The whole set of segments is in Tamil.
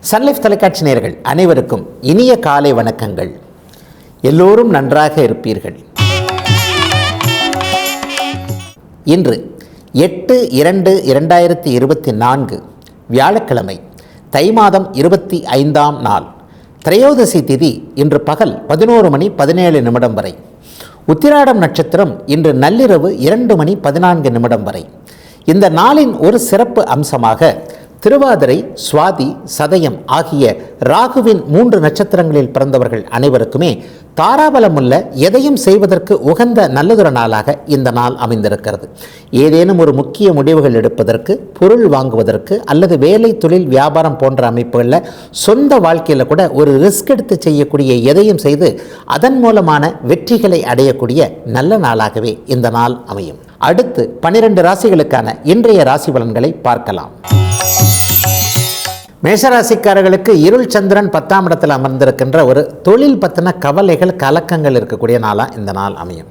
சன்லைஃப் தொலைக்காட்சி நேயர்கள் அனைவருக்கும் இனிய காலை வணக்கங்கள். எல்லோரும் நன்றாக இருப்பீர்கள். இன்று 8/2/2024 வியாழக்கிழமை, தை மாதம் 25ஆம் நாள், திரையோதசி திதி இன்று பகல் 11:17 வரை. உத்திராடம் நட்சத்திரம் இன்று நள்ளிரவு 2:14 வரை. இந்த நாளின் ஒரு சிறப்பு அம்சமாக திருவாதிரை, சுவாதி, சதயம் ஆகிய ராகுவின் 3 நட்சத்திரங்களில் பிறந்தவர்கள் அனைவருக்குமே தாராபலமுள்ள எதையும் செய்வதற்கு உகந்த நல்லதொரு நாளாக இந்த நாள் அமைந்திருக்கிறது. ஏதேனும் ஒரு முக்கிய முடிவுகள் எடுப்பதற்கு, பொருள் வாங்குவதற்கு அல்லது வேலை, தொழில், வியாபாரம் போன்ற அமைப்புகளில் சொந்த வாழ்க்கையில் கூட ஒரு ரிஸ்க் எடுத்து செய்யக்கூடிய எதையும் செய்து அதன் மூலமான வெற்றிகளை அடையக்கூடிய நல்ல நாளாகவே இந்த நாள் அமையும். அடுத்து 12 ராசிகளுக்கான இன்றைய ராசி பலன்களை பார்க்கலாம். மேஷராசிக்காரர்களுக்கு இருள் சந்திரன் 10ஆம் இடத்தில் அமர்ந்திருக்கின்ற ஒரு தொழில் பற்றின கவலைகள், கலக்கங்கள் இருக்கக்கூடிய நாளாக இந்த நாள் அமையும்.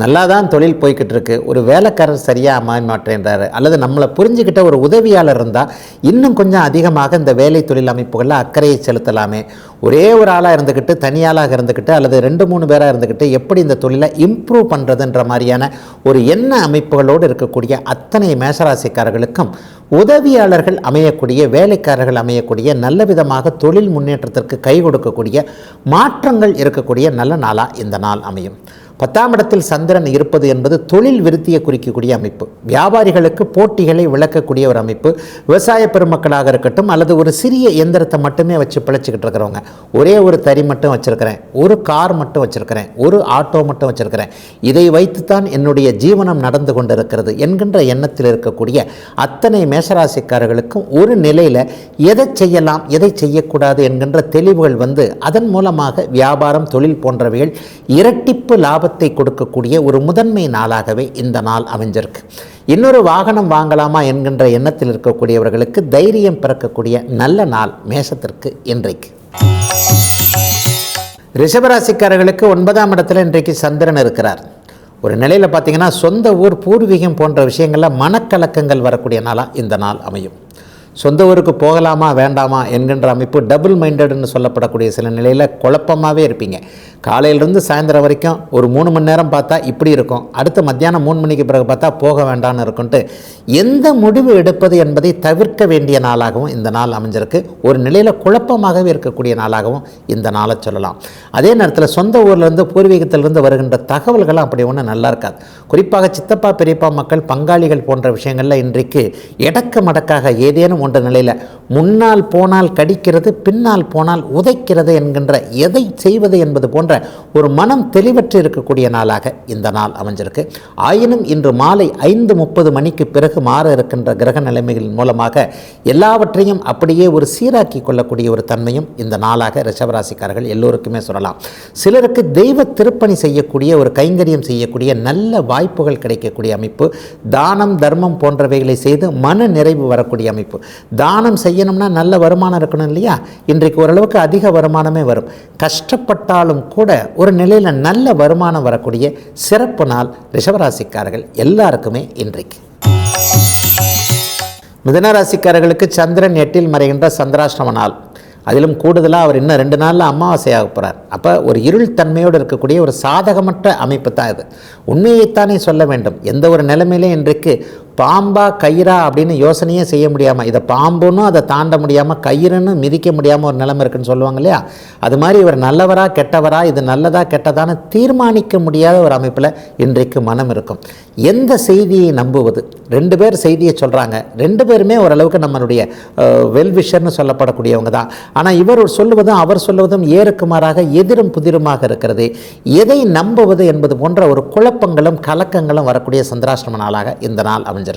நல்லா தான் தொழில் போய்கிட்டு இருக்கு, ஒரு வேலைக்காரர் சரியாக அமைய மாட்டேன்றாரு, அல்லது நம்மளை புரிஞ்சுக்கிட்ட ஒரு உதவியாளர் இருந்தால் இன்னும் கொஞ்சம் அதிகமாக இந்த வேலை தொழில் அமைப்புகளில் அக்கறையை செலுத்தலாமே, ஒரே ஒரு ஆளாக இருந்துக்கிட்டு, தனியாளாக இருந்துக்கிட்டு அல்லது 2-3 பேராக இருந்துக்கிட்டு எப்படி இந்த தொழிலை இம்ப்ரூவ் பண்ணுறதுன்ற மாதிரியான ஒரு எண்ண அமைப்புகளோடு இருக்கக்கூடிய அத்தனை மேஷராசிக்காரர்களுக்கும் உதவியாளர்கள் அமையக்கூடிய, வேலைக்காரர்கள் அமையக்கூடிய, நல்ல விதமாக தொழில் முன்னேற்றத்திற்கு கை கொடுக்கக்கூடிய மாற்றங்கள் இருக்கக்கூடிய நல்ல நாளாக இந்த நாள் அமையும். 10ஆம் இடத்தில் சந்திரன் இருப்பது என்பது தொழில் விருத்தியை குறிக்கக்கூடிய அமைப்பு. வியாபாரிகளுக்கு போட்டிகளை விளக்கக்கூடிய ஒரு அமைப்பு. விவசாய பெருமக்களாக இருக்கட்டும் அல்லது ஒரு சிறிய இயந்திரத்தை மட்டுமே வச்சு பிழைச்சிக்கிட்டு இருக்கிறவங்க, ஒரே ஒரு தறி மட்டும் வச்சுருக்கிறேன், ஒரு கார் மட்டும் வச்சுருக்கிறேன், ஒரு ஆட்டோ மட்டும் வச்சுருக்கிறேன், இதை வைத்துத்தான் என்னுடைய ஜீவனம் நடந்து கொண்டு இருக்கிறது என்கின்ற எண்ணத்தில் இருக்கக்கூடிய அத்தனை மேஷராசிக்காரர்களுக்கும் ஒரு நிலையில் எதை செய்யலாம், எதை செய்யக்கூடாது என்கின்ற தெளிவுகள் வந்து அதன் மூலமாக வியாபாரம், தொழில் போன்றவைகள் இரட்டிப்பு லாபத்தை கொடுக்கக்கூடிய ஒரு முதன்மை நாளாகவே இந்த நாள் அமைஞ்சிருக்கு. இன்னொரு வாகனம் வாங்கலாமா என்கின்ற எண்ணத்தில் இருக்கக்கூடியவர்களுக்கு தைரியம் பிறக்கக்கூடிய நல்ல நாள் மேஷத்திற்கு இன்றைக்கு. ரிஷபராசிக்காரர்களுக்கு 9ஆம் இடத்துல இன்றைக்கு சந்திரன் இருக்கிறார். ஒரு நிலையில் பார்த்தீங்கன்னா சொந்த ஊர், பூர்வீகம் போன்ற விஷயங்களில் மனக்கலக்கங்கள் வரக்கூடிய நாளாக இந்த நாள் அமையும். சொந்த ஊருக்கு போகலாமா வேண்டாமா என்கின்ற அமைப்பு டபுள் மைண்டட்னு சொல்லப்படக்கூடிய சில நிலையில் குழப்பமாகவே இருப்பீங்க. காலையிலிருந்து சாயந்தரம் வரைக்கும் ஒரு 3 மணி நேரம் பார்த்தா இப்படி இருக்கும், அடுத்த மத்தியானம் 3 மணிக்கு பிறகு பார்த்தா போக வேண்டாம்னு இருக்குன்ட்டு எந்த முடிவு எடுப்பது என்பதை தவிர்க்க வேண்டிய நாளாகவும் இந்த நாள் அமைஞ்சிருக்கு. ஒரு நிலையில் குழப்பமாகவே இருக்கக்கூடிய நாளாகவும் இந்த நாளை சொல்லலாம். அதே நேரத்தில் சொந்த ஊர்லேருந்து, பூர்வீகத்திலிருந்து வருகின்ற தகவல்களும் அப்படி ஒன்றும் நல்லா இருக்காது. குறிப்பாக சித்தப்பா, பெரியப்பா மக்கள், பங்காளிகள் போன்ற விஷயங்களில் இன்றைக்கு எடக்க மடக்காக ஏதேனும் ஒன்ற நிலையில் முன்னால் போனால் கடிக்கிறது, பின்னால் போனால் உதைக்கிறது என்கின்ற எதை செய்வது என்பது போன்ற ஒரு மனம் தெளிவற்று இருக்கக்கூடிய நாளாக இந்த நாள் அமைஞ்சிருக்கு. ஆயினும் இன்று மாலை 5:30 மணிக்கு பிறகு மாற இருக்கின்ற கிரக நிலைமைகளின் மூலமாக எல்லாவற்றையும் அப்படியே ஒரு சீராக்கி கொள்ளக்கூடிய ஒரு தன்மையும் இந்த நாளாக ரிஷபராசிக்காரர்கள் எல்லோருக்குமே சொல்லலாம். சிலருக்கு தெய்வ திருப்பணி செய்யக்கூடிய, ஒரு கைங்கரியம் செய்யக்கூடிய நல்ல வாய்ப்புகள் கிடைக்கக்கூடிய அமைப்பு. தானம், தர்மம் போன்றவைகளை செய்து மன நிறைவு வரக்கூடிய அமைப்பு. தானம் செய்யணும்னா நல்ல வருமானம் இருக்கணும் இல்லையா? இன்றைக்கு ஓரளவுக்கு அதிக வருமானமே வரும். கஷ்டப்பட்டாலும் கூட ஒரு நிலையில் நல்ல வருமானம் வரக்கூடிய சிறப்பு நாள் ரிஷபராசிக்காரர்கள் எல்லாருக்குமே இன்றைக்கு. மிதுனராசிக்காரர்களுக்கு சந்திரன் 8இல் மறைகின்ற சந்திராஷ்டம நாள். அதிலும் கூடுதலாக அவர் இன்னும் 2 நாளில் அமாவாசையாக போகிறார். அப்போ ஒரு இருள் தன்மையோடு இருக்கக்கூடிய ஒரு சாதகமற்ற அமைப்பு தான் இது. உண்மையைத்தானே சொல்ல வேண்டும். எந்த ஒரு நிலைமையிலே இன்றைக்கு பாம்பா கயிறா அப்படின்னு யோசனையே செய்ய முடியாமல், இதை பாம்புன்னு அதை தாண்ட முடியாமல், கயிறுன்னு மிதிக்க முடியாமல் ஒரு நிலைமை இருக்குன்னு சொல்லுவாங்க இல்லையா? அது மாதிரி இவர் நல்லவரா கெட்டவரா, இது நல்லதா கெட்டதான்னு தீர்மானிக்க முடியாத ஒரு அமைப்பில் இன்றைக்கு மனம் இருக்கும். எந்த செய்தியை நம்புவது? 2 பேர் செய்தியை சொல்கிறாங்க, 2 பேருமே ஓரளவுக்கு நம்மளுடைய வெல்விஷர்னு சொல்லப்படக்கூடியவங்க தான். ஆனால் இவர் சொல்லுவதும் அவர் சொல்லுவதும் ஏறுக்கு மாறாக எதிரும் புதிருமாக இருக்கிறது. எதை நம்புவது என்பது போன்ற ஒரு குழப்பங்களும் கலக்கங்களும் வரக்கூடிய சந்திராஷ்டம நாளாக இந்த நாள் அமைஞ்சிருக்கு.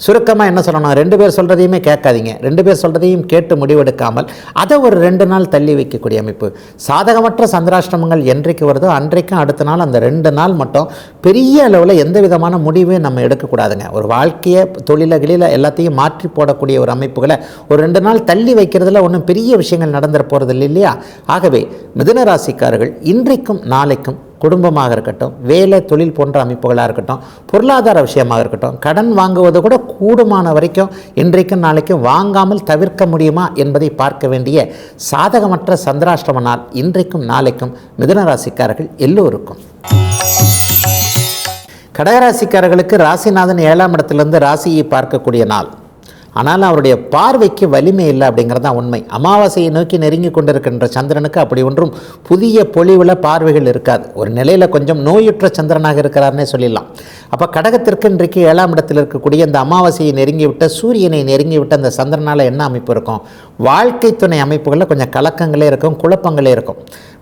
சுருக்கமாக என்ன சொல்லணும், 2 பேர் சொல்கிறதையுமே கேட்காதீங்க, 2 பேர் சொல்கிறதையும் கேட்டு முடிவெடுக்காமல் அதை ஒரு 2 நாள் தள்ளி வைக்கக்கூடிய அமைப்பு. சாதகமற்ற சந்திராஷ்டமங்கள் என்றைக்கு வருதோ அன்றைக்கும் அடுத்த நாள், அந்த 2 நாள் மட்டும் பெரிய அளவில் எந்த விதமான முடிவையும் நம்ம எடுக்கக்கூடாதுங்க. ஒரு வாழ்க்கையை, தொழில்களில் எல்லாத்தையும் மாற்றி போடக்கூடிய ஒரு அமைப்புகளை ஒரு 2 நாள் தள்ளி வைக்கிறதுல ஒன்றும் பெரிய விஷயங்கள் நடந்துட போகிறது இல்லையா? ஆகவே மிதுன ராசிக்காரர்கள் இன்றைக்கும் நாளைக்கும் குடும்பமாக இருக்கட்டும், வேலை தொழில் போன்ற அமைப்புகளாக இருக்கட்டும், பொருளாதார விஷயமாக இருக்கட்டும், கடன் வாங்குவது கூட கூடுமான வரைக்கும் இன்றைக்கும் நாளைக்கும் வாங்காமல் தவிர்க்க முடியுமா என்பதை பார்க்க வேண்டிய சாதகமற்ற சந்திராஷ்டம நாள் இன்றைக்கும் நாளைக்கும் மிதுன ராசிக்காரர்கள் எல்லோருக்கும். கடகராசிக்காரர்களுக்கு ராசிநாதன் 7ஆம் இடத்திலிருந்து ராசியை பார்க்கக்கூடிய நாள். ஆனாலும் அவருடைய பார்வைக்கு வலிமை இல்லை அப்படிங்கிறது தான் உண்மை. அமாவாசையை நோக்கி நெருங்கி கொண்டிருக்கின்ற சந்திரனுக்கு அப்படி ஒன்றும் புதிய பொலிவுள்ள பார்வைகள் இருக்காது. ஒரு நிலையில் கொஞ்சம் நோயுற்ற சந்திரனாக இருக்கிறார்னே சொல்லிடலாம். அப்போ கடகத்திற்கு இன்றைக்கு 7ஆம் இடத்தில் இருக்கக்கூடிய இந்த அமாவாசையை நெருங்கிவிட்ட சூரியனை நெருங்கிவிட்ட அந்த சந்திரனால் என்ன அமைப்பு இருக்கும்? வாழ்க்கை துணை அமைப்புகளில் கொஞ்சம் கலக்கங்களே இருக்கும், குழப்பங்களே இருக்கும்.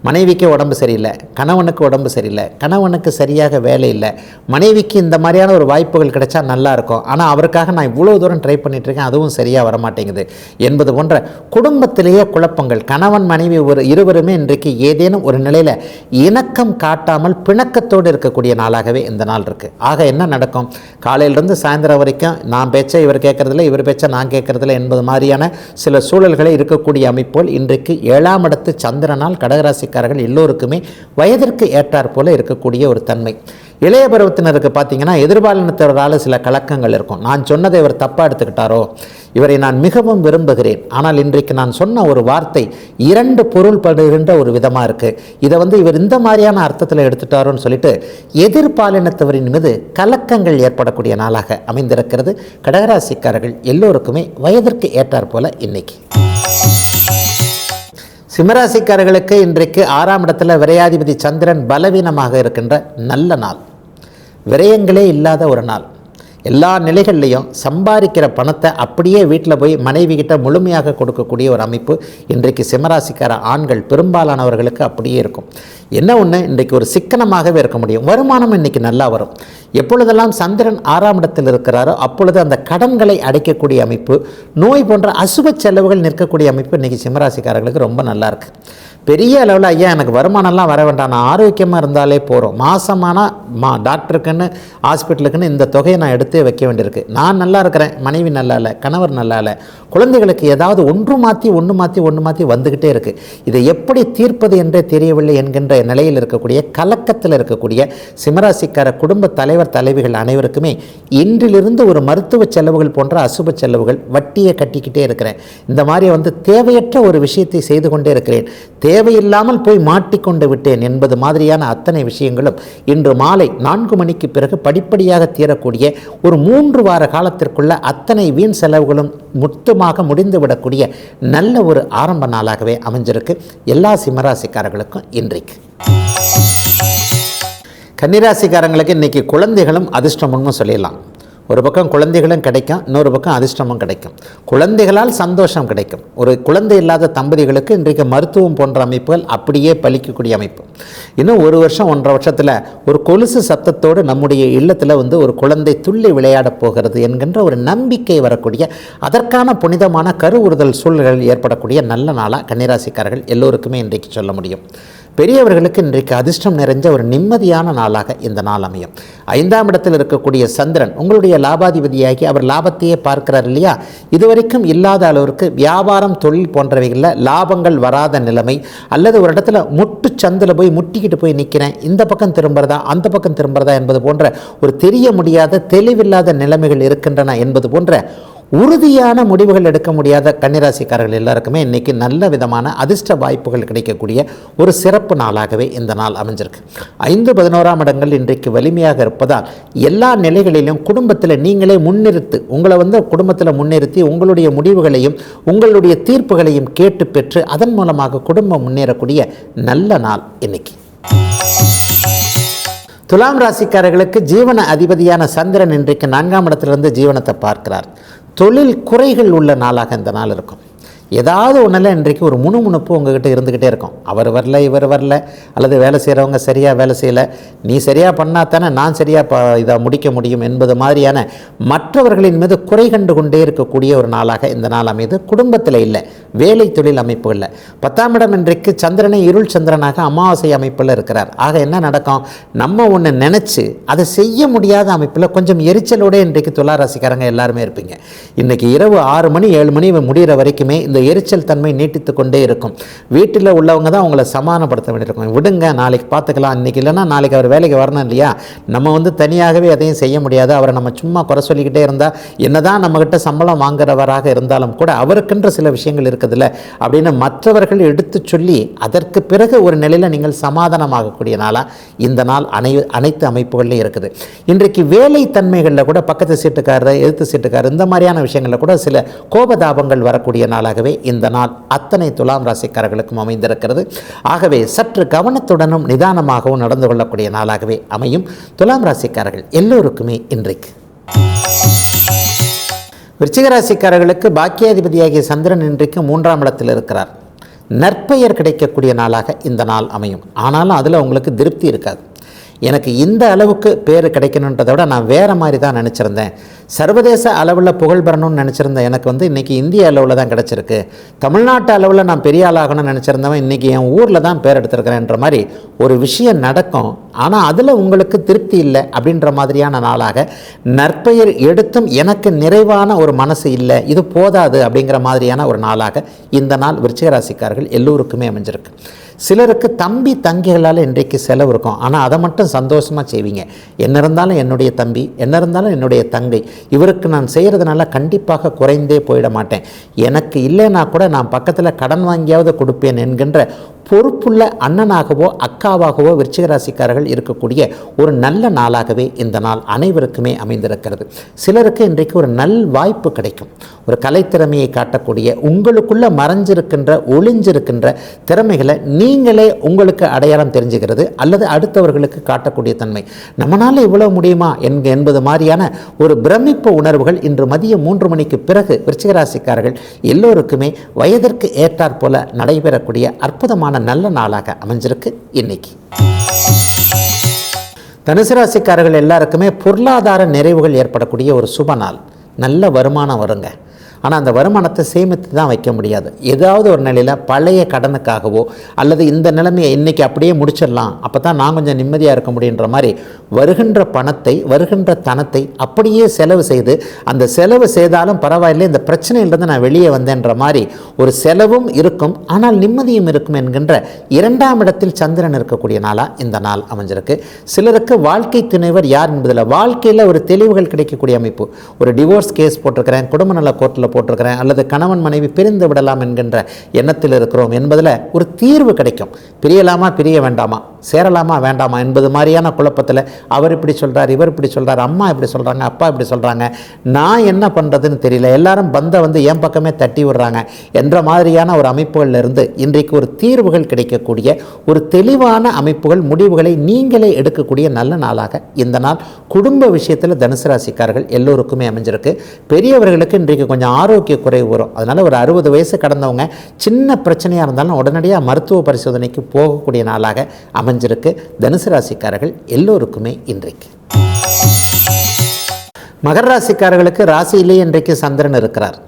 மனைவிக்கு உடம்பு சரியில்லை, கணவனுக்கு உடம்பு சரியில்லை, கணவனுக்கு சரியாக வேலை இல்லை, மனைவிக்கு இந்த மாதிரியான ஒரு வாய்ப்புகள் கிடைச்சா நல்லா இருக்கும், ஆனால் அவருக்காக நான் இவ்வளோ தூரம் ட்ரை பண்ணிகிட்ருக்கேன், அதுவும் சரியாக வரமாட்டேங்குது என்பது போன்ற குடும்பத்திலேயே குழப்பங்கள். கணவன் மனைவி இருவருமே இன்றைக்கு ஏதேனும் ஒரு நிலையில் இணக்கம் காட்டாமல் பிணக்கத்தோடு இருக்கக்கூடிய நாளாகவே இந்த நாள் இருக்குது. ஆக என்ன நடக்கும்? காலையிலிருந்து சாயந்தரம் வரைக்கும் நான் பேச்சை இவர் கேட்கறதில்ல, இவர் பேச்சை நான் கேட்கறதில்ல என்பது மாதிரியான சில சூழல்களை இருக்கக்கூடிய அமைப்போல் இன்றைக்கு 7ஆம் இடத்து சந்திரனால் கடகராசி எல்லோருக்குமே வயதிற்கு ஏற்றாற் போல இருக்கக்கூடிய ஒரு தன்மை. இளைய பருவத்தினருக்கு பார்த்தீங்கன்னா எதிர்பாலினத்தவரால் சில கலக்கங்கள் இருக்கும். நான் சொன்னதை இவர் தப்பாக எடுத்துக்கிட்டாரோ, இவரை நான் மிகவும் விரும்புகிறேன், ஆனால் இன்றைக்கு நான் சொன்ன ஒரு வார்த்தை 2 பொருள் படுகின்ற ஒரு விதமாக இருக்குது, இதை இவர் இந்த மாதிரியான அர்த்தத்தில் எடுத்துட்டாரோன்னு சொல்லிட்டு எதிர்பாலினத்தவரின் மீது கலக்கங்கள் ஏற்படக்கூடிய நாளாக அமைந்திருக்கிறது. கடகராசிக்காரர்கள் எல்லோருக்குமே வயதிற்கு ஏற்றாற் போல இன்னைக்கு. சிம்மராசிக்காரர்களுக்கு இன்றைக்கு 6ஆம் இடத்துல விரையாதிபதி சந்திரன் பலவீனமாக இருக்கின்ற நல்ல நாள். விரயங்களே இல்லாத ஒரு நாள். எல்லா நிலைகள்லையும் சம்பாதிக்கிற பணத்தை அப்படியே வீட்டில் போய் மனைவி கிட்ட முழுமையாக கொடுக்கக்கூடிய ஒரு அமைப்பு இன்றைக்கு சிம்மராசிக்கார ஆண்கள் பெரும்பாலானவர்களுக்கு அப்படியே இருக்கும். என்ன ஒன்று, இன்றைக்கு ஒரு சிக்கனமாகவே இருக்க முடியும். வருமானம் இன்றைக்கி நல்லா வரும். எப்பொழுதெல்லாம் சந்திரன் 6ஆம் இடத்தில் இருக்கிறாரோ அப்பொழுது அந்த கடன்களை அடைக்கக்கூடிய அமைப்பு, நோய் போன்ற அசுப செலவுகள் நிற்கக்கூடிய அமைப்பு இன்றைக்கி சிம்மராசிக்காரர்களுக்கு ரொம்ப நல்லாயிருக்கு. பெரிய அளவில் ஐயா எனக்கு வருமானம்லாம் வர வேண்டாம், நான் ஆரோக்கியமாக இருந்தாலே போகிறோம், மாதமானால் டாக்டருக்குன்னு ஹாஸ்பிட்டலுக்குன்னு இந்த தொகையை நான் எடுத்து வைக்க வேண்டியிருக்கு, நான் நல்லா இருக்கிறேன், மனைவி நல்லா இல்லை, கணவர் நல்லா இல்லை, குழந்தைகளுக்கு ஏதாவது ஒன்று மாற்றி வந்துக்கிட்டே இருக்குது, இதை எப்படி தீர்ப்பது என்றே தெரியவில்லை என்கின்ற நிலையில் இருக்கக்கூடிய கலக்கத்தில் இருக்கக்கூடிய சிம்மராசிக்கார குடும்ப தலைவர் தலைவிகள் அனைவருக்குமே இன்றிலிருந்து ஒரு மருத்துவ செலவுகள் போன்ற அசுப செலவுகள், வட்டியை கட்டிக்கிட்டே இருக்கிறேன், இந்த மாதிரி தேவையற்ற ஒரு விஷயத்தை செய்து கொண்டே இருக்கிறேன், தேவையில்லாமல் போய் மாட்டிக்கொண்டு விட்டேன் என்பது மாதிரியான அத்தனை விஷயங்களும் இன்று மாலை 4 மணிக்கு பிறகு படிப்படியாக தீரக்கூடிய ஒரு 3 வார காலத்திற்குள்ள அத்தனை வீண் செலவுகளும் மொத்தமாக முடிந்துவிடக்கூடிய நல்ல ஒரு ஆரம்ப நாளாகவே அமைஞ்சிருக்கு எல்லா சிம்மராசிக்காரர்களுக்கும் இன்றைக்கு. கன்னிராசிக்காரங்களுக்கு இன்றைக்கி குழந்தைகளும் அதிர்ஷ்டமுன்னு சொல்லிடலாம். ஒரு பக்கம் குழந்தைகளும் கிடைக்கும், இன்னொரு பக்கம் அதிர்ஷ்டமும் கிடைக்கும். குழந்தைகளால் சந்தோஷம் கிடைக்கும். ஒரு குழந்தை இல்லாத தம்பதிகளுக்கு இன்றைக்கு மருத்துவம் போன்ற அமைப்புகள் அப்படியே பலிக்கக்கூடிய அமைப்பு. இன்னும் 1 வருஷம் 1.5 வருஷத்தில் ஒரு கொலுசு சத்தத்தோடு நம்முடைய இல்லத்தில் ஒரு குழந்தை துள்ளி விளையாடப் போகிறது என்கின்ற ஒரு நம்பிக்கை வரக்கூடிய அதற்கான புனிதமான கருவுறுதல் சூழல்கள் ஏற்படக்கூடிய நல்ல நாளாக கன்னிராசிக்காரர்கள் எல்லோருக்குமே இன்றைக்கு சொல்ல முடியும். பெரியவர்களுக்கு இன்றைக்கு அதிர்ஷ்டம் நிறைஞ்ச ஒரு நிம்மதியான நாளாக இந்த நாள் அமையும். 5ஆம் இடத்தில் இருக்கக்கூடிய சந்திரன் உங்களுடைய லாபாதிபதியாகி அவர் லாபத்தையே பார்க்கிறார் இல்லையா? இதுவரைக்கும் இல்லாத அளவிற்கு வியாபாரம் தொழில் போன்றவைகளில் லாபங்கள் வராத நிலைமை, அல்லது ஒரு இடத்துல முட்டு சந்தில் போய் முட்டிக்கிட்டு போய் நிற்கிறேன், இந்த பக்கம் திரும்புறதா அந்த பக்கம் திரும்புறதா என்பது போன்ற ஒரு தெரிய முடியாத தெளிவில்லாத நிலைமைகள் இருக்கின்றன என்பது போன்ற உறுதியான முடிவுகள் எடுக்க முடியாத கன்னிராசிக்காரர்கள் எல்லாருக்குமே இன்றைக்கி நல்ல விதமான அதிர்ஷ்ட வாய்ப்புகள் கிடைக்கக்கூடிய ஒரு சிறப்பு நாளாகவே இந்த நாள் அமைஞ்சிருக்கு. 5, 11ஆம் இடங்கள் இன்றைக்கு வலிமையாக இருப்பதால் எல்லா நிலைகளிலும் குடும்பத்தில் நீங்களே முன்னிறுத்து உங்களை குடும்பத்தில் முன்னிறுத்தி உங்களுடைய முடிவுகளையும் உங்களுடைய தீர்ப்புகளையும் கேட்டு பெற்று அதன் மூலமாக குடும்பம் முன்னேறக்கூடிய நல்ல நாள் இன்னைக்கு. துலாம் ராசிக்காரர்களுக்கு ஜீவன அதிபதியான சந்திரன் இன்றைக்கு 4ஆம் இடத்திலிருந்து ஜீவனத்தை பார்க்கிறார். தொழில் குறைகள் உள்ள நாளாக இந்த நாள் இருக்கும். ஏதாவது ஒன்றில் இன்றைக்கு ஒரு முணுமுணுப்பு உங்ககிட்ட இருந்துக்கிட்டே இருக்கும். அவர் வரல, இவர் வரல, அல்லது வேலை செய்கிறவங்க சரியாக வேலை செய்யலை, நீ சரியாக பண்ணால் தானே நான் சரியாக இதை முடிக்க முடியும் என்பது மாதிரியான மற்றவர்களின் மீது குறை கண்டு கொண்டே இருக்கக்கூடிய ஒரு நாளாக இந்த நாள் அமைது. குடும்பத்தில் இல்லை, வேலை தொழில் அமைப்புகளில். 10ஆம் இடம் இன்றைக்கு சந்திரனை இருள் சந்திரனாக அமாவாசை அமைப்பில் இருக்கிறார். ஆக என்ன நடக்கும்? நம்ம ஒன்று நினச்சி அதை செய்ய முடியாத அமைப்பில் கொஞ்சம் எரிச்சலோடு இன்றைக்கு துலா ராசிக்காரங்க எல்லாருமே இருப்பீங்க. இன்றைக்கி இரவு 6 மணி 7 மணி முடிகிற வரைக்குமே இந்த எரிச்சல் தன்மை நீட்டித்து கொண்டே இருக்கும். வீட்டில் உள்ளவங்க தான் உங்களை சமாதானப்படுத்த வேண்டியிருக்கும். விடுங்க, நாளைக்கு பார்த்துக்கலாம், இன்றைக்கி இல்லைன்னா நாளைக்கு அவர் வேலைக்கு வரணும் இல்லையா, நம்ம வந்து தனியாகவே எதையும் செய்ய முடியாது. அவரை நம்ம சும்மா குறை சொல்லிக்கிட்டே இருந்தால் என்னதான் நம்மகிட்ட சம்பளம் வாங்குறவராக இருந்தாலும் கூட அவருக்கென்ற சில விஷயங்கள் இருக்குதுல்ல அப்படின்னு மற்றவர்கள் எடுத்து சொல்லி அதற்கு பிறகு ஒரு நிலையில் நீங்கள் சமாதானமாகக்கூடிய நாளாக இந்த நாள் அனைத்து அமைப்புகள்லையும் இருக்குது. இன்றைக்கு வேலை தன்மைகளில் கூட பக்கத்து சீட்டுக்காரர், எதிர்த்து சீட்டுக்காரர், இந்த மாதிரியான விஷயங்களில் கூட சில கோபதாபங்கள் வரக்கூடிய நாளாகவே இந்த நாள் அத்தனை துலாம் ராசிக்காரர்களுக்கும் அமைந்திருக்கிறது. ஆகவே சற்று கவனத்துடனும் நிதானமாகவும் நடந்து கொள்ளக்கூடிய நாளாகவே அமையும். துலாம் ராசிக்காரர்கள் எல்லோருக்குமே இன்றைக்கு விருச்சிக ராசிக்காரர்களுக்கு பாக்கியாதிபதியாகிய சந்திரன் இன்றைக்கு 3ஆம் இடத்தில் இருக்கிறார். நற்பெயர் கிடைக்கக்கூடிய நாளாக இந்த நாள் அமையும். ஆனாலும் அதில் உங்களுக்கு திருப்தி இருக்காது. எனக்கு இந்த அளவுக்கு பேர் கிடைக்கணுன்றதை விட நான் வேறு மாதிரி தான் நினச்சிருந்தேன். சர்வதேச அளவில் புகழ் பெறணும்னு நினச்சிருந்தேன். எனக்கு வந்து இன்றைக்கி இந்திய அளவில் தான் கிடச்சிருக்கு. தமிழ்நாட்டு அளவில் நான் பெரிய ஆளாகணும்னு நினச்சிருந்தவன் இன்றைக்கி என் ஊரில் தான் பேர் எடுத்திருக்கிறேன்ற மாதிரி ஒரு விஷயம் நடக்கும். ஆனால் அதில் உங்களுக்கு திருப்தி இல்லை அப்படின்ற மாதிரியான நாளாக, நற்பெயர் எடுத்தும் எனக்கு நிறைவான ஒரு மனசு இல்லை, இது போதாது அப்படிங்கிற மாதிரியான ஒரு நாளாக இந்த நாள் விருச்சிக ராசிக்காரர்கள் எல்லோருக்குமே அமைஞ்சிருக்கு. சிலருக்கு தம்பி தங்கிகளால் இன்றைக்கு செலவு இருக்கும். ஆனால் அதை மட்டும் சந்தோஷமாக செய்வீங்க. என்ன இருந்தாலும் என்னுடைய தம்பி, என்ன இருந்தாலும் என்னுடைய தங்கை, இவருக்கு நான் செய்கிறதுனால கண்டிப்பாக குறைந்தே போயிட மாட்டேன். எனக்கு இல்லைன்னா கூட நான் பக்கத்தில் கடன் வாங்கியாவது கொடுப்பேன் என்கின்ற பொறுப்புள்ள அண்ணனாகவோ அக்காவாகவோ விருச்சிக ராசிக்காரர்கள் இருக்கக்கூடிய ஒரு நல்ல நாளாகவே இந்த நாள் அனைவருக்குமே அமைந்திருக்கிறது. சிலருக்கு இன்றைக்கு ஒரு நல் வாய்ப்பு கிடைக்கும். ஒரு கலைத்திறமையை காட்டக்கூடிய, உங்களுக்குள்ள மறைஞ்சிருக்கின்ற ஒளிஞ்சிருக்கின்ற திறமைகளை நீங்களே உங்களுக்கு அடையாளம் தெரிஞ்சுக்கிறது அல்லது அடுத்தவர்களுக்கு காட்டக்கூடிய தன்மை, நம்மளால் இவ்வளவு முடியுமா என்பது மாதிரியான ஒரு பிரமிப்பு உணர்வுகள் இன்று மதியம் 3 மணிக்கு பிறகு விருச்சிக ராசிக்காரர்கள் எல்லோருக்குமே வயதிற்கு ஏற்றாற் போல நடைபெறக்கூடிய அற்புதமான நல்ல நாளாக அமைஞ்சிருக்கு. இன்னைக்கு தனுசு ராசிக்காரர்கள் எல்லாருக்குமே பொருளாதார நிறைவுகள் ஏற்படக்கூடிய ஒரு சுப நாள். நல்ல வருமானம் வருங்க. ஆனால் அந்த வருமானத்தை சேமித்து தான் வைக்க முடியாது. ஏதாவது ஒரு நிலையில் பழைய கடனுக்காகவோ அல்லது இந்த நிலைமையை இன்றைக்கி அப்படியே முடிச்சிடலாம், அப்போ தான் நான் கொஞ்சம் நிம்மதியாக இருக்க முடியுன்ற மாதிரி வருகின்ற பணத்தை, வருகின்ற தனத்தை அப்படியே செலவு செய்து, அந்த செலவு செய்தாலும் பரவாயில்லை, இந்த பிரச்சனையிலிருந்து நான் வெளியே வந்தேன்ற மாதிரி ஒரு செலவும் இருக்கும், ஆனால் நிம்மதியும் இருக்கும் என்கின்ற 2ஆம் இடத்தில் சந்திரன் இருக்கக்கூடிய நாளாக இந்த நாள் அமைஞ்சிருக்கு. சிலருக்கு வாழ்க்கை துணைவர் யார் என்பதில் வாழ்க்கையில் ஒரு தெளிவுகள் கிடைக்கக்கூடிய அமைப்பு. ஒரு டிவோர்ஸ் கேஸ் போட்டிருக்கிறேன், குடும்ப நல கோர்ட்டில் போட்டிருக்கிறேன், அல்லது கணவன் மனைவி பிரிந்து விடலாம் என்கின்ற எண்ணத்தில் இருக்கிறோம் என்பதில் ஒரு தீர்வு கிடைக்கும். பிரியலாமா பிரிய வேண்டாமா, சேரலாமா வேண்டாமா என்பது மாதிரியான குழப்பத்தில் அவர் இப்படி சொல்கிறார், இவர் இப்படி சொல்கிறார், அம்மா இப்படி சொல்கிறாங்க, அப்பா இப்படி சொல்கிறாங்க, நான் என்ன பண்ணுறதுன்னு தெரியல, எல்லாரும் வந்து என் பக்கமே தட்டி விடுறாங்க என்ற மாதிரியான ஒரு அமைப்புகளிலிருந்து இன்றைக்கு ஒரு தீர்வுகள் கிடைக்கக்கூடிய ஒரு தெளிவான அமைப்புகள், முடிவுகளை நீங்களே எடுக்கக்கூடிய நல்ல நாளாக இந்த நாள் குடும்ப விஷயத்தில் தனுசு ராசிக்காரர்கள் எல்லோருக்குமே அமைஞ்சிருக்கு. பெரியவர்களுக்கு இன்றைக்கு கொஞ்சம் ஆரோக்கிய குறைவு வரும். அதனால் ஒரு 60 வயசு கடந்தவங்க சின்ன பிரச்சனையாக இருந்தாலும் உடனடியாக மருத்துவ பரிசோதனைக்கு போகக்கூடிய நாளாக அமைஞ்சிருக்கு தனுசு ராசிக்காரர்கள் எல்லோருக்குமே இன்றைக்கு. மகர ராசிக்காரர்களுக்கு ராசியிலேயே இன்றைக்கு சந்திரன் இருக்கிறார்.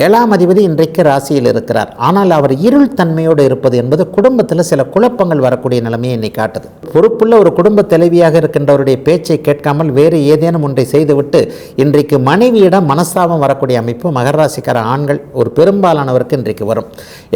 7ஆம் அதிபதி இன்றைக்கு ராசியில் இருக்கிறார். ஆனால் அவர் இருள் தன்மையோடு இருப்பது என்பது குடும்பத்தில் சில குழப்பங்கள் வரக்கூடிய நிலைமையை இன்னைக்கு காட்டுது. பொறுப்புள்ள ஒரு குடும்ப தலைவியாக இருக்கின்றவருடைய பேச்சை கேட்காமல் வேறு ஏதேனும் ஒன்றை செய்துவிட்டு இன்றைக்கு மனைவியிடம் மனஸ்தாபம் வரக்கூடிய அமைப்பு மகர ராசிக்கார ஆண்கள் ஒரு பெரும்பாலானவருக்கு இன்றைக்கு வரும்.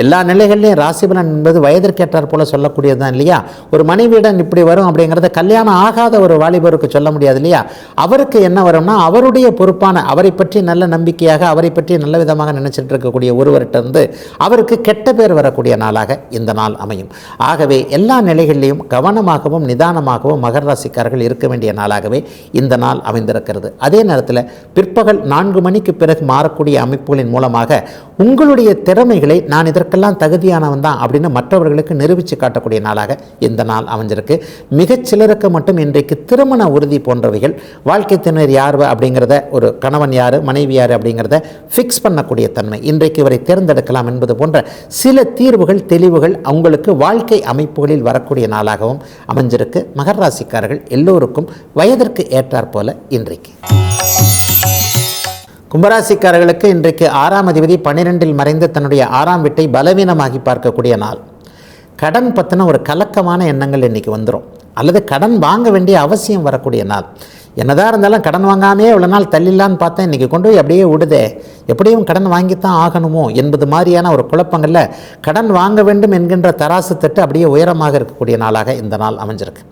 எல்லா நிலைகளிலையும் ராசிபலன் என்பது வயதிற்கேற்றார் போல சொல்லக்கூடியது தான் இல்லையா. ஒரு மனைவியிடம் இப்படி வரும் அப்படிங்கிறத கல்யாணம் ஆகாத ஒரு வாலிபருக்கு சொல்ல முடியாது இல்லையா. அவருக்கு என்ன வரும்னா, அவருடைய பொறுப்பான, அவரை பற்றி நல்ல நம்பிக்கையாக, அவரை பற்றி நல்ல விதமாக நினைச்சிட்டு இருக்கக்கூடிய ஒருவர்கிட்ட இருந்து அவருக்கு கெட்ட பேர் வரக்கூடிய நாளாக இந்த நாள் அமையும். ஆகவே எல்லா நிலைகளிலும் கவனமாகவும் நிதானமாகவும் மகர ராசிக்காரர்கள் இருக்க வேண்டிய நாளாகவே இந்த நாள் அமைந்திருக்கிறது. அதே நேரத்தில் பிற்பகல் 4 மணிக்கு பிறகு மாறக்கூடிய அமைப்புகளின் மூலமாக உங்களுடைய திறமைகளை நான் இதற்கெல்லாம் தகுதியானவன் தான் அப்படின்னு மற்றவர்களுக்கு நிரூபித்து காட்டக்கூடிய நாளாக இந்த நாள் அமைஞ்சிருக்கு. மிகச்சிலருக்கு மட்டும் இன்றைக்கு திருமண உறுதி போன்றவைகள், வாழ்க்கை துணை யார் அப்படிங்கிறத, ஒரு கணவன் யார் மனைவி யார் அப்படிங்கிறத ஃபிக்ஸ் பண்ணக்கூடிய தன்மை, இன்றைக்கு இவரை தேர்ந்தெடுக்கலாம் என்பது போன்ற சில தீர்வுகள், தெளிவுகள் உங்களுக்கு வாழ்க்கை அமைப்புகளில் வரக்கூடிய நாளாகவும் அமைஞ்சிருக்கு. மகர ராசிக்காரர்கள் எல்லோருக்கும் வயதிற்கு ஏற்றாற் போல இன்றைக்கு. கும்பராசிக்காரர்களுக்கு இன்றைக்கு 6ஆம் அதிபதி 12இல் மறைந்து தன்னுடைய 6ஆம் வீட்டை பலவீனமாகி பார்க்கக்கூடிய நாள். கடன் பற்றின ஒரு கலக்கமான எண்ணங்கள் இன்றைக்கி வந்துடும், அல்லது கடன் வாங்க வேண்டிய அவசியம் வரக்கூடிய நாள். என்னதான் இருந்தாலும் கடன் வாங்காமே இவ்வளோ நாள் தள்ளிடலான்னு பார்த்தேன், இன்றைக்கி கொண்டு போய் அப்படியே விடுதே, எப்படியும் கடன் வாங்கித்தான் ஆகணுமோ என்பது மாதிரியான ஒரு குழப்பங்களில் கடன் வாங்க வேண்டும் என்கின்ற தராசு தட்டு அப்படியே உயரமாக இருக்கக்கூடிய நாளாக இந்த நாள் அமைஞ்சிருக்கு.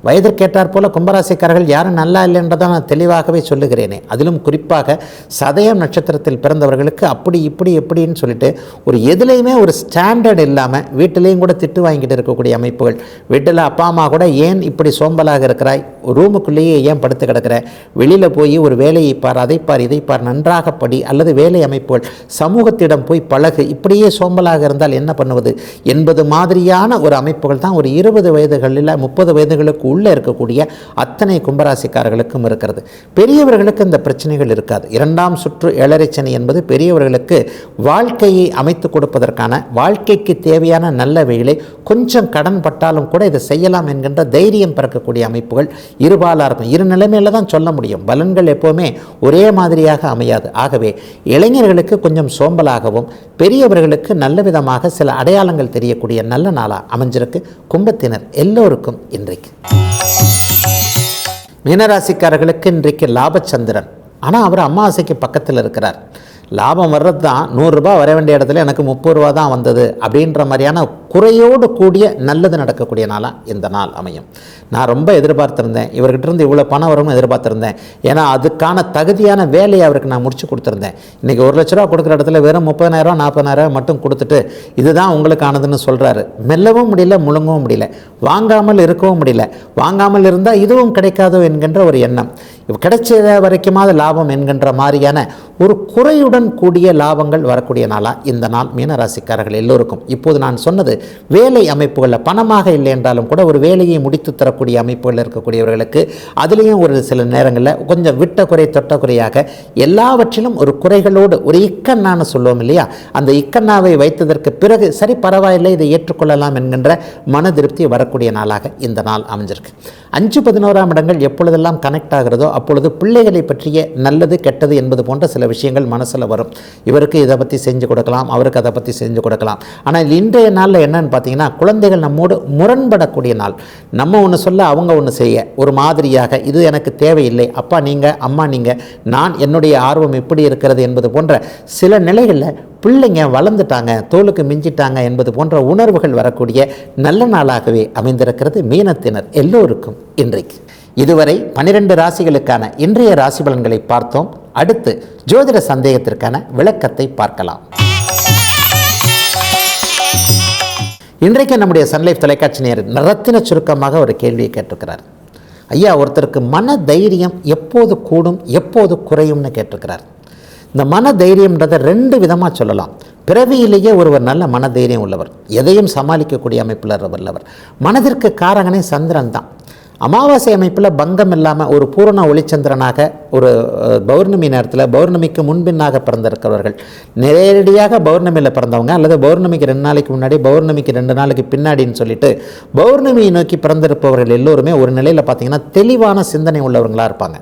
வயதிற்கேற்றாற் போல கும்பராசிக்காரர்கள் யாரும் நல்லா இல்லைன்றதை நான் தெளிவாகவே சொல்லுகிறேனே. அதிலும் குறிப்பாக சதயம் நட்சத்திரத்தில் பிறந்தவர்களுக்கு அப்படி இப்படி எப்படின்னு சொல்லிட்டு ஒரு எதுலேயுமே ஒரு ஸ்டாண்டர்ட் இல்லாமல் வீட்டிலையும் கூட திட்டு வாங்கிட்டு இருக்கக்கூடிய அமைப்புகள். வீட்டில் அப்பா அம்மா கூட ஏன் இப்படி சோம்பலாக இருக்கிறாய், ரூமுக்குள்ளேயே ஏன் படுத்து கிடக்கிற, வெளியில் போய் ஒரு வேலையை பார், அதை பார், இதை பார், நன்றாக படி, அல்லது வேலை அமைப்புகள் சமூகத்திடம் போய் பழகு, இப்படியே சோம்பலாக இருந்தால் என்ன பண்ணுவது என்பது மாதிரியான ஒரு அமைப்புகள் தான் ஒரு 20 வயதுகளில் 30 வயதுகளுக்கு உள்ளே இருக்கக்கூடிய அத்தனை கும்பராசிக்காரர்களுக்கும் இருக்கிறது. பெரியவர்களுக்கு இந்த பிரச்சனைகள் இருக்காது. 2ஆம் சுற்று ஏழரை சனி என்பது பெரியவர்களுக்கு வாழ்க்கையை அமைத்து கொடுப்பதற்கான, வாழ்க்கைக்கு தேவையான நல்ல வேலை, கொஞ்சம் கடன் பட்டாலும் கூட இதை செய்யலாம் என்கின்ற தைரியம் பிறக்கக்கூடிய அமைப்புகள் இருபாலாக இருக்கும். இரு நிலைமையில தான் சொல்ல முடியும். பலன்கள் எப்போவுமே ஒரே மாதிரியாக அமையாது. ஆகவே இளைஞர்களுக்கு கொஞ்சம் சோம்பலாகவும் பெரியவர்களுக்கு நல்ல விதமாக சில அடையாளங்கள் தெரியக்கூடிய நல்ல நாளாக அமைஞ்சிருக்கு கும்பத்தினர் எல்லோருக்கும் இன்றைக்கு. மீனராசிக்காரர்களுக்கு இன்றைக்கு லாபச்சந்திரன். ஆனால் அவர் அமாவாசைக்கு பக்கத்தில் இருக்கிறார். லாபம் வர்றது தான், 100 ரூபாய் வர வேண்டிய இடத்துல எனக்கு 30 ரூபா தான் வந்தது அப்படின்ற மாதிரியான குறையோடு கூடிய நல்லது நடக்கக்கூடிய நாளாக இந்த நாள் அமையும். நான் ரொம்ப எதிர்பார்த்துருந்தேன், இவர்கிட்ட இருந்து இவ்வளோ பணம் வரும்னு எதிர்பார்த்துருந்தேன். ஏன்னா அதுக்கான தகுதியான வேலையை அவருக்கு நான் முடிச்சு கொடுத்துருந்தேன். இன்றைக்கி 1 லட்ச ரூபா கொடுக்குற இடத்துல வெறும் 30,000 40,000 மட்டும் கொடுத்துட்டு இதுதான் உங்களுக்கானதுன்னு சொல்கிறாரு. மெல்லவும் முடியல, முழுங்கவும் முடியல, வாங்காமல் இருக்கவும் முடியல. வாங்காமல் இருந்தால் இதுவும் கிடைக்காதோ என்கின்ற ஒரு எண்ணம். கிடைச்ச வரைக்குமாவது லாபம் என்கின்ற மாதிரியான ஒரு குறையுடன் கூடிய லாபங்கள் வரக்கூடிய நாளாக இந்த நாள் மீனராசிக்காரர்கள் எல்லோருக்கும். இப்போது நான் சொன்னது வேலை அமைப்புகளில் பணமாக இல்லை என்றாலும் கூட ஒரு வேலையை முடித்து தரக்கூடிய அமைப்புகளில் இருக்கக்கூடியவர்களுக்கு அதுலேயும் ஒரு சில நேரங்களில் கொஞ்சம் விட்ட குறை தொட்ட குறையாக எல்லாவற்றிலும் ஒரு குறைகளோடு ஒரு இக்கண்ணான்னு சொல்லுவோம் இல்லையா, அந்த இக்கண்ணாவை வைத்ததற்கு பிறகு சரி பரவாயில்லை இதை ஏற்றுக்கொள்ளலாம் என்கின்ற மன திருப்தி வரக்கூடிய நாளாக இந்த நாள் அமைஞ்சிருக்கு. 5, 11ஆம் இடங்கள் எப்பொழுதெல்லாம் கனெக்ட் ஆகிறதோ அப்பொழுது பிள்ளைகளை பற்றிய நல்லது கெட்டது என்பது போன்ற சில விஷயங்கள் மனசில் வரும். இவருக்கு இதை பற்றி செஞ்சு கொடுக்கலாம், அவருக்கு அதை பற்றி செஞ்சு கொடுக்கலாம். ஆனால் இன்றைய நாளில் என்னன்னு பார்த்தீங்கன்னா, குழந்தைகள் நம்மோடு முரண்படக்கூடிய நாள். நம்ம ஒன்று சொல்ல அவங்க ஒன்று செய்ய ஒரு மாதிரியாக, இது எனக்கு தேவையில்லை, அப்பா நீங்கள், அம்மா நீங்கள், நான் என்னுடைய ஆர்வம் எப்படி இருக்கிறது என்பது போன்ற சில நிலைகளில் பிள்ளைங்க வளர்ந்துட்டாங்க, தோலுக்கு மிஞ்சிட்டாங்க என்பது போன்ற உணர்வுகள் வரக்கூடிய நல்ல நாளாகவே அமைந்திருக்கிறது மீனத்தினர் எல்லோருக்கும் இன்றைக்கு. இதுவரை 12 ராசிகளுக்கான இன்றைய ராசி பலன்களை பார்த்தோம். அடுத்து ஜோதிட சந்தேகத்திற்கான விளக்கத்தை பார்க்கலாம். இன்றைக்கு நம்முடைய சன்லைஃப் தொலைக்காட்சி நேயர் ரத்தின சுருக்கமாக ஒரு கேள்வியை கேட்டிருக்கிறார். ஐயா, ஒருத்தருக்கு மன தைரியம் எப்போது கூடும் எப்போது குறையும்னு கேட்டிருக்கிறார். இந்த மன தைரியம்ன்றதை 2 விதமாக சொல்லலாம். பிறவியிலேயே ஒருவர் நல்ல மன தைரியம் உள்ளவர், எதையும் சமாளிக்கக்கூடிய அமைப்பில் உள்ளவர். மனதிற்கு காரகனே சந்திரன் தான். அமாவாசை அமைப்பில் பங்கம் இல்லாமல் ஒரு பூரண ஒளிச்சந்திரனாக ஒரு பௌர்ணமி நேரத்தில் பௌர்ணமிக்கு முன்பின்னாக பிறந்திருக்கிறவர்கள், நேரடியாக பௌர்ணமியில் பிறந்தவங்க அல்லது பௌர்ணமிக்கு 2 நாளைக்கு முன்னாடி பௌர்ணமிக்கு 2 நாளைக்கு பின்னாடின்னு சொல்லிட்டு பௌர்ணமியை நோக்கி பிறந்திருப்பவர்கள் எல்லோருமே ஒரு நிலையில் பார்த்திங்கன்னா தெளிவான சிந்தனை உள்ளவர்களாக இருப்பாங்க.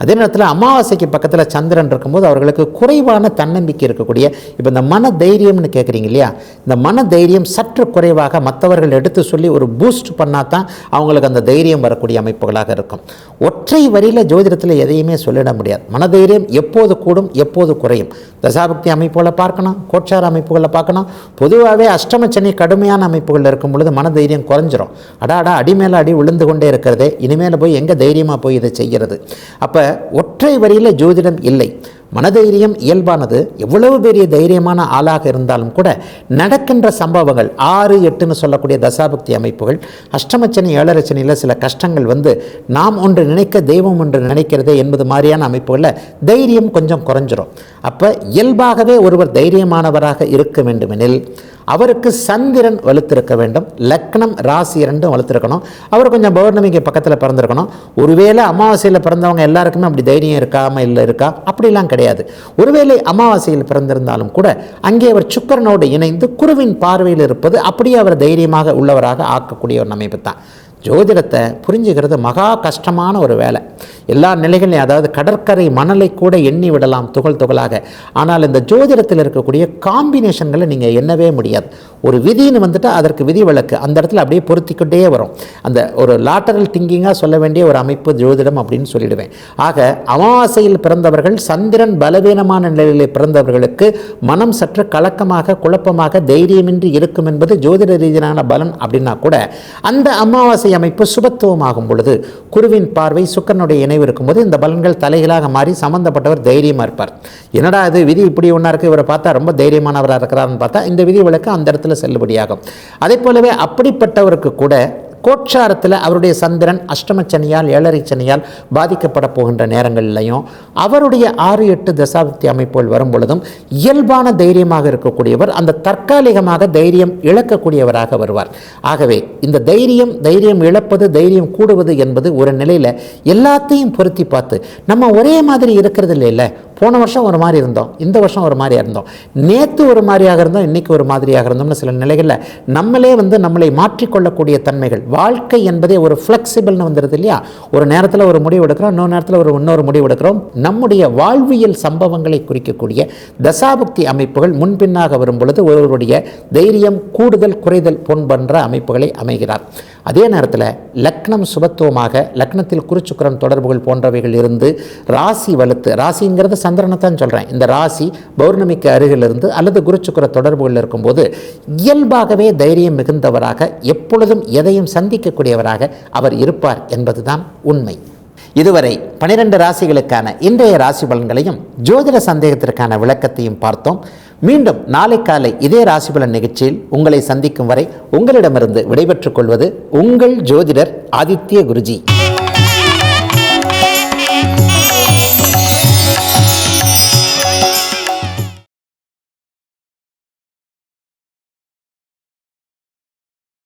அதே நேரத்தில் அமாவாசைக்கு பக்கத்தில் சந்திரன் இருக்கும்போது அவர்களுக்கு குறைவான தன்னம்பிக்கை இருக்கக்கூடிய, இப்போ இந்த மன தைரியம்னு கேட்குறீங்க இல்லையா, இந்த மன தைரியம் சற்று குறைவாக மற்றவர்கள் எடுத்து சொல்லி ஒரு பூஸ்ட் பண்ணால் தான் அவங்களுக்கு அந்த தைரியம் வரக்கூடிய அமைப்புகளாக இருக்கும். ஒற்றை வரியில் ஜோதிடத்தில் எதையுமே சொல்லிட முடியாது. மனதைரியம் எப்போது கூடும் எப்போது குறையும், தசாபக்தி அமைப்புகளை பார்க்கணும், கோட்சார அமைப்புகளை பார்க்கணும். பொதுவாகவே அஷ்டமச்சனி கடுமையான அமைப்புகளில் இருக்கும் பொழுது மனதைரியம் குறைஞ்சிரும். அடாடா அடி மேலே அடி விழுந்து கொண்டே இருக்கிறதே, இனிமேல் போய் எங்கே தைரியமாக போய் இதை செய்கிறது. அப்போ ஒற்றை வரியில் ஜோதிடம் இல்லை. மனதைரியம் இயல்பானது. எவ்வளவு பெரிய தைரியமான ஆளாக இருந்தாலும் கூட நடக்கின்ற சம்பவங்கள் 6, 8ன்னு சொல்லக்கூடிய தசாபக்தி அமைப்புகள், அஷ்டமச்சனி 7.5 சனியில் சில கஷ்டங்கள் வந்து நாம் ஒன்று நினைக்க தெய்வம் ஒன்று நினைக்கிறதே என்பது மாதிரியான அமைப்புகளில் தைரியம் கொஞ்சம் குறைஞ்சிரும். அப்போ இயல்பாகவே ஒருவர் தைரியமானவராக இருக்க வேண்டுமெனில் அவருக்கு சந்திரன் வலுத்திருக்க வேண்டும், லக்னம் ராசி 2 வலுத்திருக்கணும், அவர் கொஞ்சம் பௌர்ணமிக்கு பக்கத்தில் பிறந்திருக்கணும். ஒருவேளை அமாவாசையில் பிறந்தவங்க எல்லாருக்குமே அப்படி தைரியம் இருக்காமல் இல்லை இருக்கா, அப்படிலாம் கிடையாது. ஒருவேளை அமாவாசையில் பிறந்திருந்தாலும் கூட அங்கே அவர் சுக்கிரனோடு இணைந்து குருவின் பார்வையில் இருப்பது அப்படியே அவர் தைரியமாக உள்ளவராக ஆக்கக்கூடிய ஒரு அமைப்பு தான். ஜோதிடத்தை புரிஞ்சுக்கிறது மகா கஷ்டமான ஒரு வேலை. எல்லா நிலைகளையும், அதாவது கடற்கரை மணலை கூட எண்ணி விடலாம் துகள் துகளாக. ஆனால் இந்த ஜோதிடத்தில் இருக்கக்கூடிய காம்பினேஷன்களை நீங்கள் எண்ணவே முடியாது. ஒரு விதின்னு வந்துட்டு அதற்கு விதி விலக்கு அந்த இடத்துல அப்படியே பொருத்திக்கிட்டே வரும். அந்த ஒரு லாட்டரல் திங்கிங்காக சொல்ல வேண்டிய ஒரு அமைப்பு ஜோதிடம் அப்படின்னு சொல்லிடுவேன். ஆக அமாவாசையில் பிறந்தவர்கள், சந்திரன் பலவீனமான நிலையிலே பிறந்தவர்களுக்கு மனம் சற்று கலக்கமாக, குழப்பமாக, தைரியமின்றி இருக்கும் என்பது ஜோதிட ரீதியான பலன். அப்படின்னா கூட அந்த அமாவாசை அமைப்பு சுபத்துவமாகும் பொழுது, குருவின் பார்வை, சுக்கிரனுடைய இணைவு இருக்கும்போது இந்த பலன்கள் தலைகளாக மாறி சம்பந்தப்பட்டவர் தைரியமாக இருப்பார். என்னடா இது விதி இப்படி ஒன்றா இருக்குது, இவரை பார்த்தா ரொம்ப தைரியமானவராக இருக்கிறாருன்னு பார்த்தா இந்த விதி விலக்கு அந்த இடத்துல செல்லுபடியாகும். அதே போலவே அப்படிப்பட்டவருக்கு கூட கோட்சாரத்தில் அவருடைய சந்திரன் அஷ்டமச்சனியால், ஏழரை சனியால் பாதிக்கப்பட போகின்ற நேரங்களிலையும் அவருடைய 6-8 தசாப்தி அமைப்புகள் வரும் பொழுதும் இயல்பான தைரியமாக இருக்கக்கூடியவர் அந்த தற்காலிகமாக தைரியம் இழக்கக்கூடியவராக வருவார். ஆகவே இந்த தைரியம் இழப்பது, தைரியம் கூடுவது என்பது ஒரு நிலையில் எல்லாத்தையும் பொருத்தி பார்த்து, நம்ம ஒரே மாதிரி இருக்கிறது இல்லை. போன வருஷம் ஒரு மாதிரி இருந்தோம், இந்த வருஷம் ஒரு மாதிரியாக இருந்தோம், நேற்று ஒரு மாதிரியாக இருந்தோம், இன்றைக்கி ஒரு மாதிரியாக இருந்தோம்னு சில நிலைகளில் நம்மளே நம்மளை மாற்றிக்கொள்ளக்கூடிய தன்மைகள். வாழ்க்கை என்பதே ஒரு ஃப்ளெக்சிபிள்னு வந்துடுது இல்லையா? ஒரு நேரத்தில் ஒரு முடிவு எடுக்கிறோம், இன்னொரு நேரத்தில் இன்னொரு முடிவு எடுக்கிறோம். நம்முடைய வாழ்வியல் சம்பவங்களை குறிக்கக்கூடிய தசாபக்தி அமைப்புகள் முன்பின்னாக வரும் பொழுது ஒருவருடைய தைரியம் கூடுதல் குறைதல் போன்ற அமைப்புகளை அமைகிறார். அதே நேரத்தில் லக்னம் சுபத்துவமாக, லக்னத்தில் குருச்சுக்கிரன் தொடர்புகள் போன்றவைகள் இருந்து ராசி வலுத்து, ராசிங்கிறது சந்திரனை தான் சொல்கிறேன், இந்த ராசி பௌர்ணமிக்கு அருகிலிருந்து அல்லது குருச்சுக்கிர தொடர்புகள் இருக்கும்போது இயல்பாகவே தைரியம் மிகுந்தவராக, எப்பொழுதும் எதையும் சந்திக்கக்கூடியவராக அவர் இருப்பார் என்பதுதான் உண்மை. இதுவரை 12 ராசிகளுக்கான இன்றைய ராசி பலன்களையும் ஜோதிட சந்தேகத்திற்கான விளக்கத்தையும் பார்த்தோம். மீண்டும் நாளை காலை இதே ராசி பலன் நிகழ்ச்சியில் உங்களை சந்திக்கும் வரை உங்களிடமிருந்து விடைபெற்றுக் கொள்வது உங்கள் ஜோதிடர் ஆதித்ய குருஜி.